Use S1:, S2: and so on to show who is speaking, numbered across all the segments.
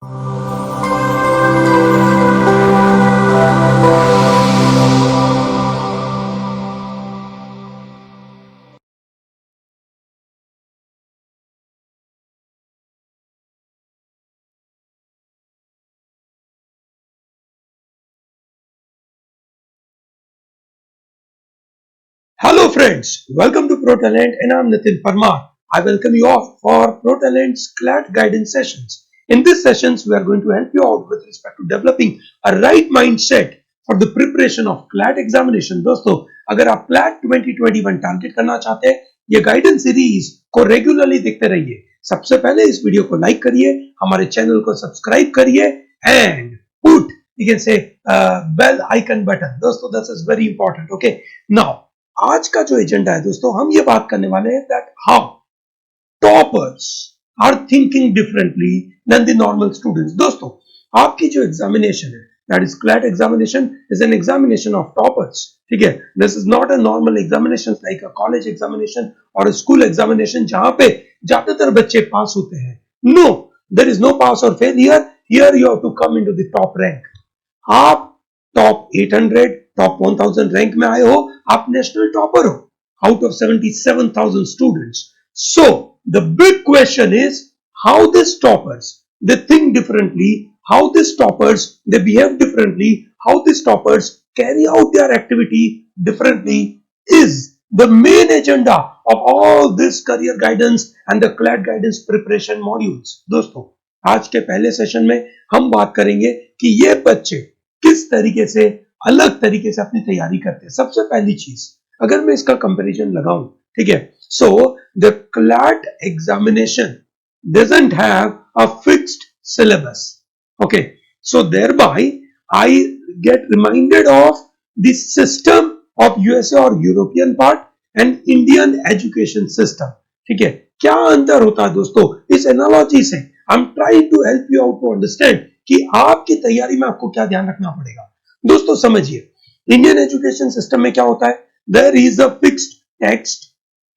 S1: Hello friends, welcome to ProTalent and I'm Nitin Parmar. I welcome you all for ProTalent's CLAT guidance sessions. In these sessions, we are going to help you out with respect to developing a right mindset for the preparation of CLAT examination. दोस्तों, अगर आप CLAT 2021 target करना चाहते हैं, ये guidance series को regularly देखते रहिए। सबसे पहले इस वीडियो को लाइक करिए, हमारे चैनल को सब्सक्राइब करिए and put you can say bell icon button. दोस्तों, this is very important. Okay, now आज का जो एजेंडा है दोस्तों, हम ये बात करने वाले हैं that how toppers are thinking differently than the normal students. दोस्तों, आपकी जो एग्जामिनेशन है that is CLAT examination is an examination of toppers. ठीक है, this is not a normal examination like a college examination और अ स्कूल एग्जामिनेशन जहां पे ज्यादातर बच्चे पास होते हैं। No, there is no pass और fail here you have to come into the top rank. आप टॉप 800 टॉप 1000 रैंक में आए हो, आप नेशनल टॉपर हो out of 77,000 students. So the big question is how this toppers they think differently, how this toppers they behave differently, how this toppers carry out their activity differently is the main agenda of all this career guidance and the CLAT guidance preparation modules. दोस्तों, आज के पहले session में हम बात करेंगे कि ये बच्चे किस तरीके से अलग तरीके से अपनी तैयारी करते हैं। सबसे पहली चीज, अगर मैं इसका कंपैरिजन लगाऊं, ठीक है, so the CLAT examination doesn't have a fixed syllabus. Okay, so thereby I get reminded of the system of USA और European part and Indian education system. ठीक है, क्या अंतर होता है दोस्तों इस एनालॉजी से? I am trying to help you out to understand कि आपकी तैयारी में आपको क्या ध्यान रखना पड़ेगा। दोस्तों समझिए, इंडियन एजुकेशन सिस्टम में क्या होता है, there is a fixed text.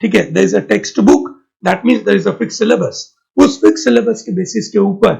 S1: ठीक है, there is a text book, that means there is a fixed syllabus. उस फिक्स सिलेबस के बेसिस के ऊपर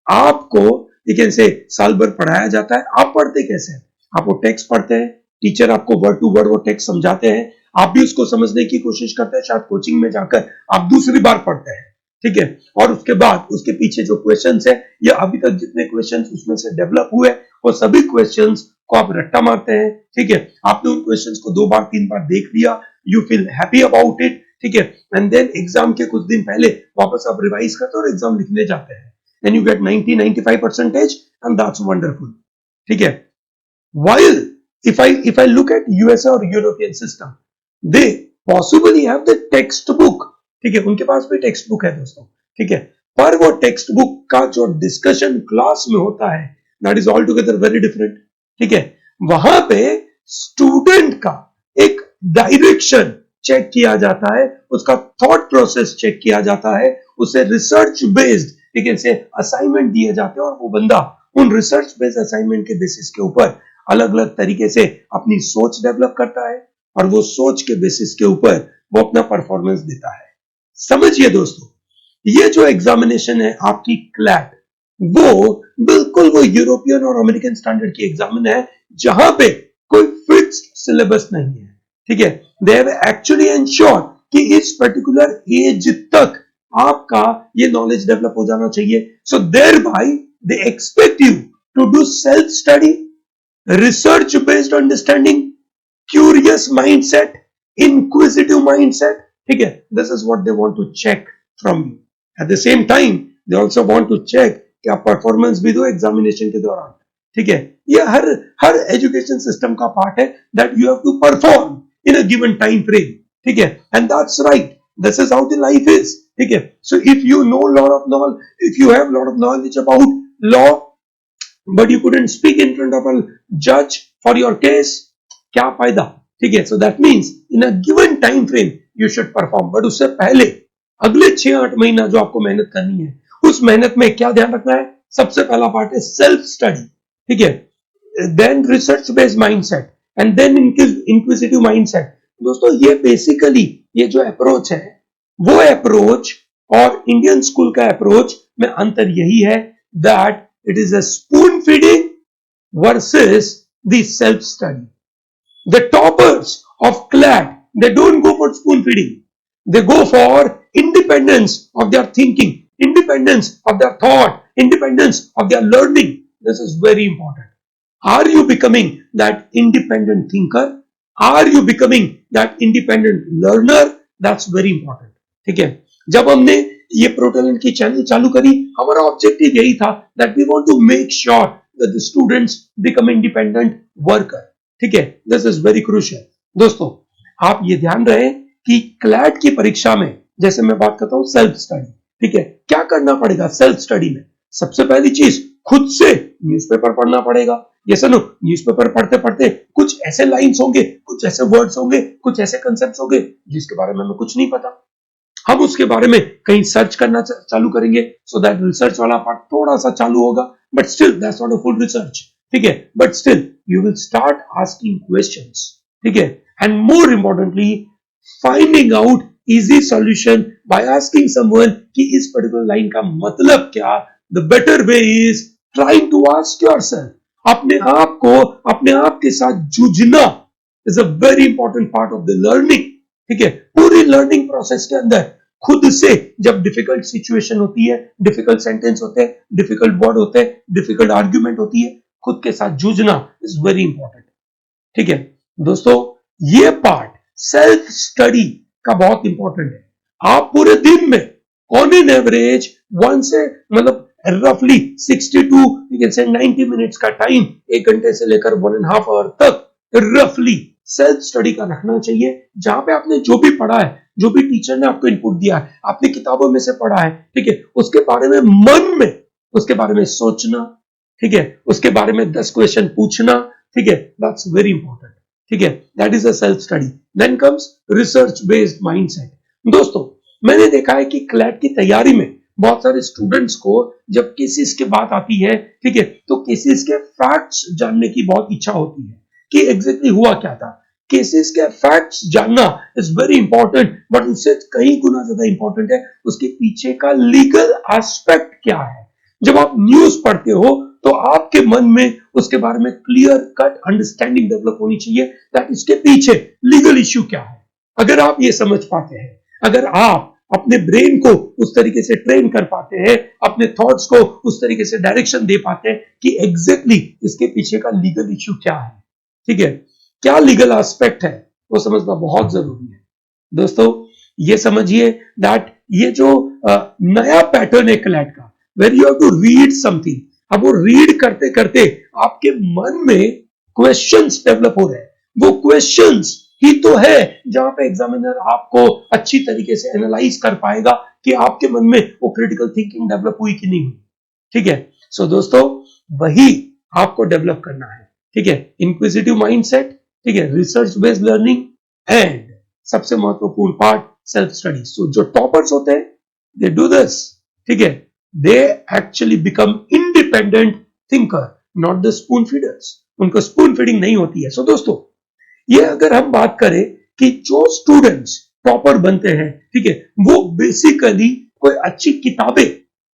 S1: आपको यू कैन से साल भर पढ़ाया जाता है। आप पढ़ते कैसे हैं? आप वो टेक्स्ट पढ़ते हैं, टीचर आपको वर्ड टू वर्ड वो टेक्स्ट समझाते हैं, आप भी उसको समझने की कोशिश करते हैं, शायद कोचिंग में जाकर आप दूसरी बार पढ़ते हैं। ठीक है, और उसके बाद उसके पीछे जो क्वेश्चंस है या अभी तक जितने क्वेश्चंस उसमें से डेवलप हुए वो सभी क्वेश्चंस को आप रट्टा मारते हैं। ठीक है, आपने उन क्वेश्चंस को 2 बार 3 बार देख लिया, you feel happy about it. ठीक है, एंड देन एग्जाम के कुछ दिन पहले वापस आप रिवाइज करते हो और एग्जाम लिखने जाते हैं and you get 90-95% and that's wonderful. ठीक है, while if I look at USA or European system, they possibly have the textbook। ठीक है, उनके पास भी टेक्स्ट बुक है दोस्तों। ठीक है, पर वो टेक्स्ट बुक का जो डिस्कशन क्लास में होता है that is all together very different. ठीक है, वहां पे स्टूडेंट का एक डायरेक्शन चेक किया जाता है, उसका थॉट प्रोसेस चेक किया जाता है, उसे रिसर्च बेस्ड ठीक है से असाइनमेंट दिए जाते हैं और वो बंदा उन रिसर्च बेस्ड असाइनमेंट के बेसिस के ऊपर अलग अलग तरीके से अपनी सोच डेवलप करता है और वो सोच के बेसिस के ऊपर वो अपना परफॉर्मेंस देता है। समझिए दोस्तों, ये जो एग्जामिनेशन है आपकी क्लैट, वो बिल्कुल वो यूरोपियन और अमेरिकन स्टैंडर्ड की एग्जामिन है जहां पे कोई फिक्स्ड सिलेबस नहीं है। ठीक है, दे हैव एक्चुअली एंश्योर कि इस पर्टिकुलर एज तक आपका ये नॉलेज डेवलप हो जाना चाहिए। So thereby they expect you to do self study, research based understanding, curious mindset, inquisitive mindset। ठीक है, this is what they want to check from you। at the same time they also want to check कि आप performance भी दो examination के दौरान। ठीक है, ये हर एजुकेशन सिस्टम का पार्ट है that you have to perform in a given time frame. ठीक है, and that's right, this is how the life is. ठीक है, so if you know lot of knowledge, if you have lot of knowledge about law but you couldn't speak in front of a judge for your case, क्या फायदा? ठीक है, so that means in a given time frame you should perform, but उससे पहले अगले 6-8 महीना जो आपको मेहनत करनी है, उस मेहनत में क्या ध्यान रखना है? सबसे पहला पार्ट है सेल्फ स्टडी। ठीक है, then research based mindset and then inquisitive mindset. दोस्तों, ये बेसिकली ये जो अप्रोच है वो अप्रोच और इंडियन स्कूल का अप्रोच में अंतर यही है that it is a spoon feeding versus the self study. The toppers of CLAT, they don't go for spoon feeding. They go for independence of their thinking, independence of their thought, independence of their learning. This is very important. Are you becoming that independent thinker? Are you becoming that independent learner? That's very important. ठीक है, जब हमने ये प्रोटोलैंट की channel चालू करी, हमारा objective यही था that we want to make sure that the students become independent worker. ठीक है, दिस इज वेरी क्रूशियल. दोस्तों, आप ये ध्यान रहे कि क्लैट की परीक्षा में, जैसे मैं बात करता हूं सेल्फ स्टडी, ठीक है, क्या करना पड़ेगा सेल्फ स्टडी में? सबसे पहली चीज, खुद से न्यूज़पेपर पढ़ना पड़ेगा. ये सुनो, न्यूज़पेपर पढ़ते पढ़ते कुछ ऐसे लाइंस होंगे, कुछ ऐसे वर्ड्स होंगे, कुछ ऐसे कंसेप्ट्स होंगे जिसके बारे में हमें कुछ नहीं पता. हम उसके बारे में कहीं सर्च करना चालू करेंगे, सो दैट रिसर्च वाला पार्ट थोड़ा सा चालू होगा, but still that's not a full research. ठीक है, but still you will start asking questions. ठीक है, and more importantly finding out easy solution by asking someone कि इस पर्टिकुलर लाइन का मतलब क्या. The better way is trying to ask yourself. अपने आप को अपने आप के साथ जूझना is a very important part of the learning. ठीक है, पूरी लर्निंग प्रोसेस के अंदर खुद से जब डिफिकल्ट सिचुएशन होती है, डिफिकल्ट सेंटेंस होते हैं, डिफिकल्ट वर्ड होते हैं, डिफिकल्ट आर्ग्यूमेंट होती है, खुद के साथ जूझना इज वेरी इंपॉर्टेंट. ठीक है दोस्तों, ये पार्ट सेल्फ स्टडी का बहुत इंपॉर्टेंट है. आप पूरे दिन में ऑन एन एवरेज 1 से मतलब रफली 62 से 90 मिनट्स का टाइम, 1 घंटे से लेकर 1.5 आवर तक रफली सेल्फ स्टडी का रखना चाहिए, जहां पे आपने जो भी पढ़ा है, जो भी टीचर ने आपको इनपुट दिया है, आपने किताबों में से पढ़ा है, ठीक है, उसके बारे में मन में उसके बारे में सोचना. ठीक है, उसके बारे में 10 क्वेश्चन पूछना. ठीक है, दैट्स वेरी इंपॉर्टेंट. ठीक है, that is a self study. Then comes research based mindset. दोस्तों, मैंने देखा है कि क्लैट की तैयारी में बहुत सारे स्टूडेंट्स को जब केसेस की बात आती है, ठीक है, तो केसेस के फैक्ट्स जानने की बहुत इच्छा होती है कि एग्जैक्टली हुआ क्या था. केसेस के फैक्ट्स जानना इज वेरी इंपॉर्टेंट, बट उससे कहीं गुना ज्यादा इंपॉर्टेंट है उसके पीछे का लीगल एस्पेक्ट क्या है. जब आप न्यूज पढ़ते हो तो आपके मन में उसके बारे में क्लियर कट अंडरस्टैंडिंग डेवलप होनी चाहिए दैट इसके पीछे लीगल इश्यू क्या है. अगर आप ये समझ पाते हैं, अगर आप अपने ब्रेन को उस तरीके से ट्रेन कर पाते हैं, अपने थॉट्स को उस तरीके से डायरेक्शन दे पाते हैं कि एग्जैक्टली इसके पीछे का लीगल इश्यू क्या है, ठीक है, क्या लीगल एस्पेक्ट है, वो समझना बहुत जरूरी है. दोस्तों, ये समझिए दैट ये जो नया पैटर्न है क्लैट का, where you have to read something. अब वो रीड करते करते आपके मन में क्वेश्चंस डेवलप हो रहे हैं. वो क्वेश्चंस ही तो है जहां पे एग्जामिनर आपको अच्छी तरीके से एनालाइज कर पाएगा कि आपके मन में वो क्रिटिकल थिंकिंग डेवलप हुई कि नहीं हुई. ठीक है, सो दोस्तों, वही आपको डेवलप करना है. ठीक है, इंक्विजिटिव माइंडसेट, ठीक है, रिसर्च बेस्ड लर्निंग एंड सबसे महत्वपूर्ण पार्ट सेल्फ स्टडी. सो जो टॉपर्स होते हैं दे डू दिस. ठीक है, they actually become independent thinker, not the spoon feeders. उनको स्पून फीडिंग नहीं होती है. सो दोस्तों, ये अगर हम बात करें कि जो स्टूडेंट्स टॉपर बनते हैं, ठीक है, वो बेसिकली कोई अच्छी किताबें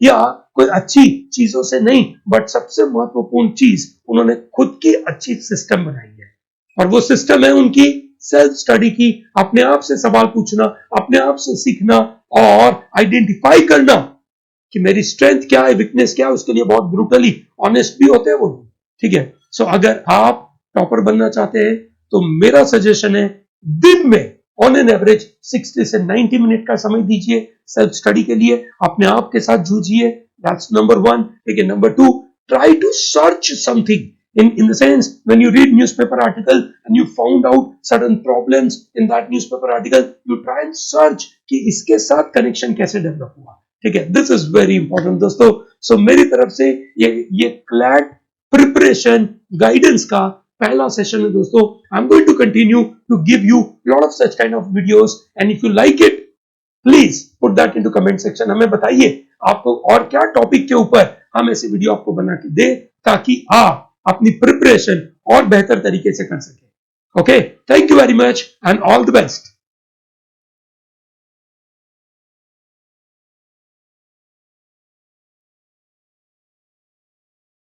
S1: या कोई अच्छी चीजों से नहीं, बट सबसे महत्वपूर्ण चीज उन्होंने खुद की अच्छी सिस्टम बनाई है. और वो सिस्टम है उनकी सेल्फ स्टडी की, अपने आप से सवाल पूछना, अपने आप से सीखना और आइडेंटिफाई करना कि मेरी स्ट्रेंथ क्या है, वीकनेस क्या है. उसके लिए बहुत ब्रूटली ऑनेस्ट भी होते हैं वो. ठीक है, सो अगर आप टॉपर बनना चाहते हैं तो मेरा सजेशन है, दिन में ऑन एन एवरेज 60 से 90 मिनट का समय दीजिए सेल्फ स्टडी के लिए. अपने आप के साथ जूझिए. That's number 1. ठीक है, number 2, try to search something. In the sense, when you read newspaper article and you found out certain problems in that newspaper article, you try and search कि इसके साथ connection कैसे develop हुआ. ठीक है, this is very important दोस्तों. So मेरी तरफ से ये CLAT preparation guidance का पहला सेशन है दोस्तों. I'm going to continue to give you lot of such kind of videos, and if you like it, please put that into comment section. हमें बताइए आपको और क्या टॉपिक के ऊपर हम ऐसे वीडियो आपको बना के दे, ताकि आप अपनी प्रिपरेशन और बेहतर तरीके से कर सके. Okay, thank you very much and all the best.